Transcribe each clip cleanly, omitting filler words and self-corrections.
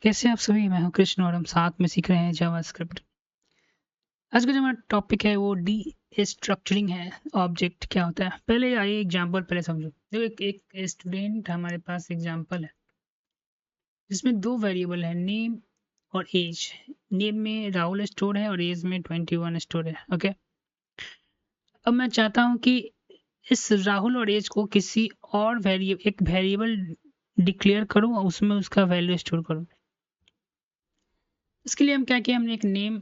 कैसे आप सभी। मैं हूं कृष्ण और हम साथ में सीख रहे हैं जावास्क्रिप्ट। आज का जो हमारा टॉपिक है वो डी स्ट्रक्चरिंग है। ऑब्जेक्ट क्या होता है, पहले आइए एग्जांपल पहले समझो। देखो एक स्टूडेंट हमारे पास एग्जांपल है जिसमें दो वेरिएबल है, नेम और एज। नेम में राहुल स्टोर है और एज में 21 स्टोर है। ओके, अब मैं चाहता हूं कि इस राहुल और एज को किसी और एक वेरिएबल डिक्लेयर करूं और उसमें उसका वैल्यू स्टोर करूं। इसके लिए हम क्या किया, हमने एक नेम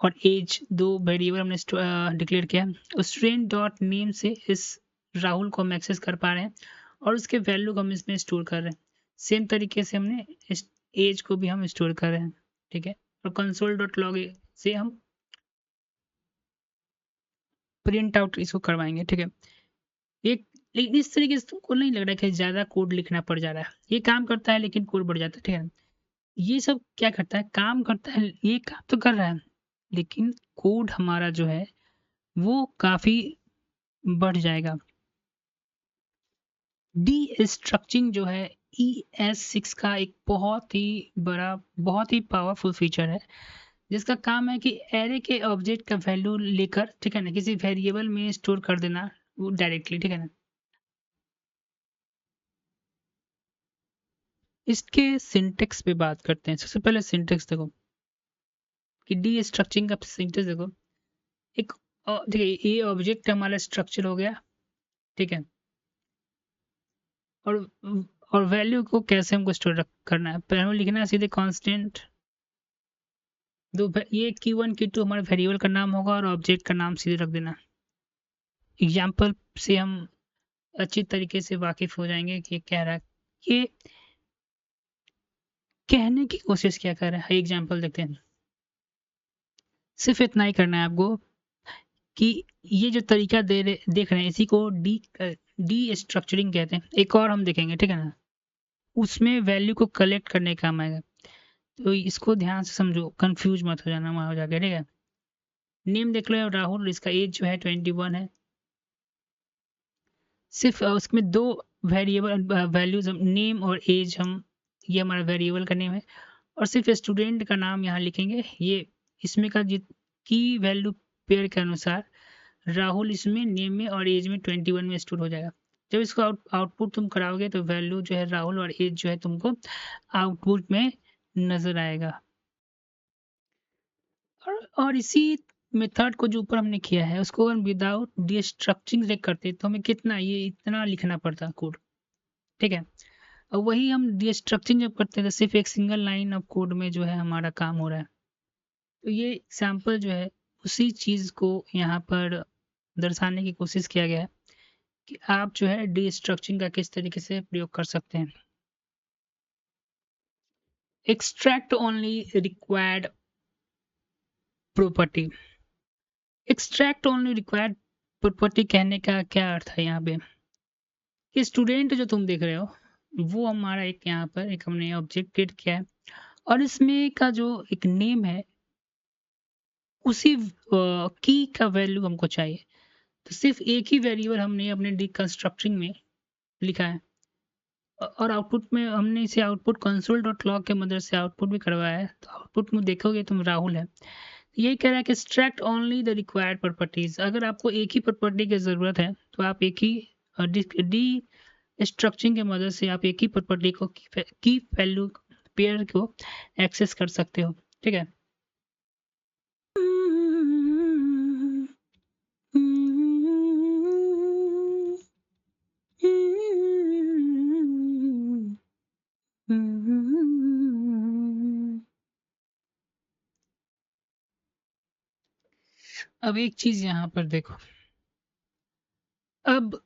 और एज दो वेरिएबल हमने डिक्लेयर किया। स्टूडेंट डॉट नेम से इस राहुल को हम एक्सेस कर पा रहे हैं और उसके वैल्यू को हम इसमें स्टोर कर रहे हैं। सेम तरीके से हमने इस एज को भी हम स्टोर कर रहे हैं, ठीक है। और कंसोल डॉट लॉग से हम प्रिंट आउट इसको करवाएंगे, ठीक है। एक लेकिन इस तरीके से तुमको नहीं लग रहा है कि ज़्यादा कोड लिखना पड़ जा रहा है। ये काम करता है लेकिन कोड बढ़ जाता है, ठीक है। ये सब क्या करता है, काम करता है, ये काम तो कर रहा है लेकिन कोड हमारा जो है वो काफ़ी बढ़ जाएगा। डी स्ट्रक्चरिंग जो है ES6 का एक बहुत ही बड़ा, बहुत ही पावरफुल फीचर है जिसका काम है कि एरे के ऑब्जेक्ट का वैल्यू लेकर, ठीक है ना, किसी वेरिएबल में स्टोर कर देना वो डायरेक्टली, ठीक है ना। इसके सिंटेक्स पे बात करते हैं। सबसे पहले सिंटेक्स देखो कि डी स्ट्रक्चरिंग का सिंटेक्स देखो। एक देखिए, ये ऑब्जेक्ट हमारा स्ट्रक्चर हो गया, ठीक है। और और वैल्यू को कैसे हमको स्टोर करना है, पहले हमें लिखना है सीधे कांस्टेंट दो। ये Q1 Q2 हमारे वेरिएबल का नाम होगा और ऑब्जेक्ट का नाम सीधे रख देना। एग्जाम्पल से हम अच्छी तरीके से वाकिफ हो जाएंगे कि क्या रहा है, ये कहने की कोशिश क्या कर रहा है। एग्जाम्पल देखते हैं। सिर्फ इतना ही करना है आपको कि ये जो तरीका देख रहे हैं इसी को डी स्ट्रक्चरिंग कहते हैं। एक और हम देखेंगे, ठीक है ना, उसमें वैल्यू को कलेक्ट करने का काम आएगा। तो इसको ध्यान से समझो, कंफ्यूज मत हो जाना वहां हो जाके, ठीक है। नेम देख लो राहुल, इसका एज जो है 21 है। सिर्फ उसमें दो वेरिएबल वैल्यूज, नेम और एज, हम ये हमारा वेरिएबल का नेम है और सिर्फ स्टूडेंट का नाम यहाँ लिखेंगे। ये इसमें का की वैल्यू पेयर के अनुसार राहुल इसमें नेम में और एज में 21 में स्टोर हो जाएगा। जब इसको आउटपुट तुम कराओगे तो वैल्यू जो है राहुल और एज जो है तुमको आउटपुट में नजर आएगा। और इसी मेथड को जो ऊपर हमने किया है उसको अगर विदाउट डिस्ट्रक्चरिंग करते तो हमें कितना, ये इतना लिखना पड़ता कोड, ठीक है। और वही हम डिस्ट्रक्चरिंग जब करते हैं तो सिर्फ एक सिंगल लाइन ऑफ कोड में जो है हमारा काम हो रहा है। तो ये एग्जाम्पल जो है उसी चीज़ को यहाँ पर दर्शाने की कोशिश किया गया है कि आप जो है डिस्ट्रक्चरिंग का किस तरीके से प्रयोग कर सकते हैं। Extract only required property. Extract only required property कहने का क्या अर्थ है यहाँ पे, कि स्टूडेंट जो तुम देख रहे हो वो हमारा एक यहाँ पर एक हमने ऑब्जेक्ट क्रिएट किया है और इसमें का जो एक नेम है उसी की का वैल्यू हमको चाहिए। तो सिर्फ एक ही वेरिएबल हमने अपने डिकंस्ट्रक्टिंग में लिखा है और आउटपुट में हमने इसे आउटपुट कंसोल डॉट लॉग के मदद से आउटपुट भी करवाया है। तो आउटपुट में देखोगे तुम राहुल है। यही कह रहा है कि extract only the required properties. अगर आपको एक ही प्रॉपर्टी की ज़रूरत है तो आप एक ही डी स्ट्रक्चरिंग की मदद से आप एक ही प्रॉपर्टी को की वैल्यू पेयर को एक्सेस कर सकते हो, ठीक है। अब एक चीज यहाँ पर देखो, अब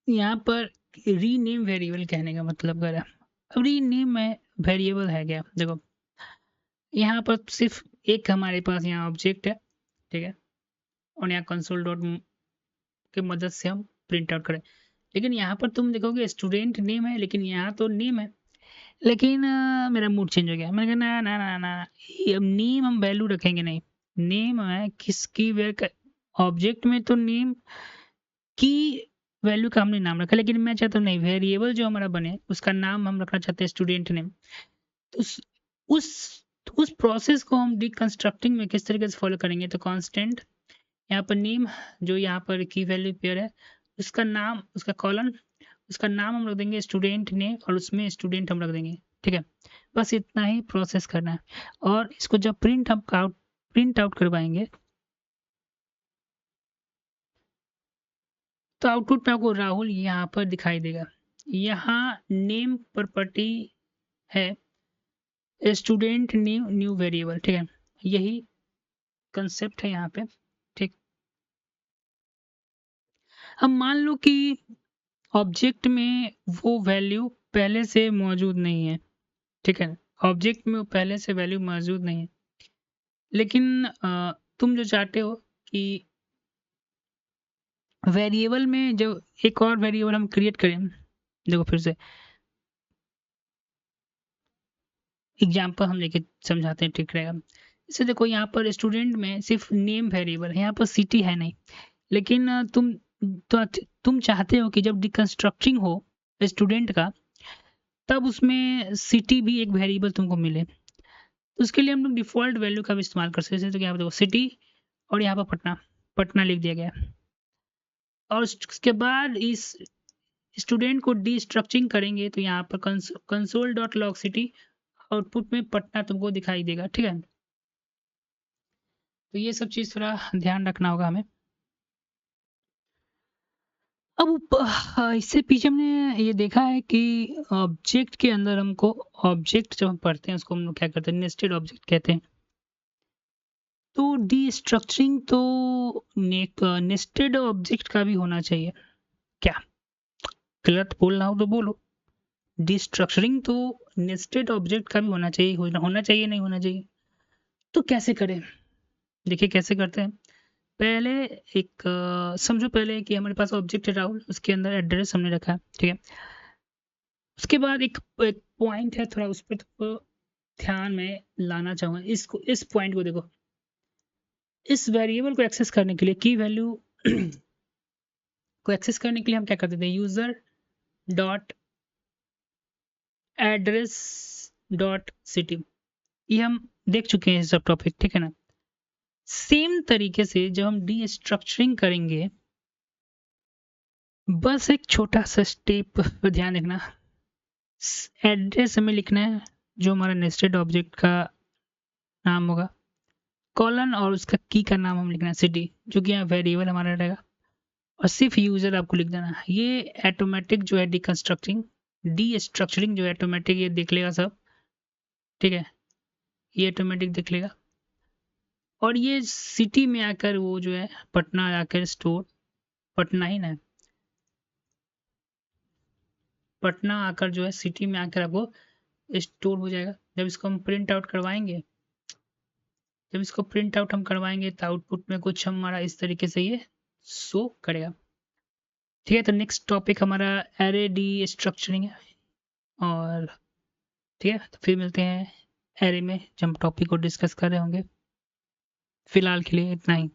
यहाँ पर रीनेम वेरिएबल कहने का मतलब क्या है। अब रीनेम में वेरिएबल है क्या, देखो यहाँ पर सिर्फ एक हमारे पास यहाँ ऑब्जेक्ट है, ठीक है। और यहाँ कंसोल डॉट की मदद से हम प्रिंट आउट करें। लेकिन यहाँ पर तुम देखोगे स्टूडेंट नेम है लेकिन यहाँ तो नेम है। लेकिन मेरा मूड चेंज हो गया। मैंने कहा ना ना ना ना, नेम हम वैल्यू रखेंगे नहीं। नेम है किसकी वेयर ऑब्जेक्ट में तो नेम की वैल्यू का हमने नाम रखा, लेकिन मैं चाहता हूँ नहीं, वेरिएबल जो हमारा बने उसका नाम हम रखना चाहते हैं स्टूडेंट नेम। तो उस प्रोसेस को हम डिकंस्ट्रक्टिंग में किस तरीके से फॉलो करेंगे। तो कांस्टेंट यहाँ पर नेम, जो यहाँ पर की वैल्यू पेयर है, उसका नाम, उसका कॉलन, उसका नाम हम रख देंगे स्टूडेंट ने, और उसमें स्टूडेंट हम रख देंगे। ठीक है, बस इतना ही प्रोसेस करना है। और इसको जब प्रिंट आउट करवाएंगे तो आउटपुट में आपको राहुल यहाँ पर दिखाई देगा। यहाँ नेम प्रॉपर्टी है स्टूडेंट न्यू वेरिएबल। ठीक है, यही कंसेप्ट है यहाँ पे। ठीक, अब मान लो कि ऑब्जेक्ट में वो वैल्यू पहले से मौजूद नहीं है। ठीक है, ऑब्जेक्ट में वो पहले से वैल्यू मौजूद नहीं है, लेकिन तुम जो चाहते हो कि वेरिएबल में जो एक और वेरिएबल हम क्रिएट करें। देखो फिर से एग्जांपल हम लेके समझाते हैं, ठीक रहेगा। जैसे देखो यहाँ पर स्टूडेंट में सिर्फ नेम वेरिएबल है, यहाँ पर सिटी है नहीं, लेकिन तुम चाहते हो कि जब डिकंस्ट्रक्टिंग हो स्टूडेंट का, तब उसमें सिटी भी एक वेरिएबल तुमको मिले। तो उसके लिए हम लोग डिफॉल्ट वैल्यू का भी इस्तेमाल कर सकते हैं। तो यहाँ पर देखो सिटी और यहाँ पर पटना लिख दिया गया, और उसके बाद इस स्टूडेंट को डिस्ट्रक्चरिंग करेंगे तो यहाँ पर console dot log city output में पटना तुमको दिखाई देगा। ठीक है, तो ये सब चीज़ थोड़ा ध्यान रखना होगा हमें। अब इससे पीछे हमने ये देखा है कि ऑब्जेक्ट के अंदर हमको, ऑब्जेक्ट जब हम पढ़ते हैं उसको हम लोग क्या करते हैं, नेस्टेड ऑब्जेक्ट कहते हैं। तो डिस्ट्रक्चरिंग तो नेस्टेड ऑब्जेक्ट का भी होना चाहिए क्या? गलत बोलना हो तो बोलो। डिस्ट्रक्चरिंग तो नेस्टेड ऑब्जेक्ट का भी होना चाहिए, होना चाहिए, नहीं होना चाहिए। तो कैसे करें, देखिए कैसे करते हैं। पहले एक समझो पहले कि हमारे पास ऑब्जेक्ट है राहुल, उसके अंदर एड्रेस हमने रखा है। ठीक है, उसके बाद एक पॉइंट है, थोड़ा उस पर तो ध्यान में लाना चाहूँगा। इस पॉइंट को देखो, इस वेरिएबल को एक्सेस करने के लिए, की वैल्यू को एक्सेस करने के लिए हम क्या करते थे, user dot address dot city, ये हम देख चुके हैं सब टॉपिक। ठीक है ना, सेम तरीके से जब हम डिस्ट्रक्चरिंग करेंगे, बस एक छोटा सा स्टेप पर ध्यान रखना। एड्रेस हमें लिखना है जो हमारा नेस्टेड ऑब्जेक्ट का नाम होगा, कॉलन और उसका की का नाम हम लिखना है सिटी, जो कि यहाँ वेरिएबल हमारा रहेगा, और सिर्फ यूजर आपको लिख देना। ये ऑटोमेटिक जो है डिस्ट्रक्चरिंग जो है ऑटोमेटिक ये देख लेगा सब। ठीक है, ये ऑटोमेटिक देख लेगा, और ये सिटी में आकर वो जो है पटना आकर स्टोर, पटना ही ना, पटना आकर जो है सिटी में आकर आपको स्टोर हो जाएगा। जब इसको हम प्रिंट आउट करवाएंगे, तो आउटपुट में कुछ हमारा इस तरीके से ये शो करेगा। ठीक है, तो नेक्स्ट टॉपिक हमारा एरे डी स्ट्रक्चरिंग है, और ठीक है, तो फिर मिलते हैं एरे में जब हम टॉपिक को डिस्कस कर रहे होंगे। फिलहाल के लिए इतना ही।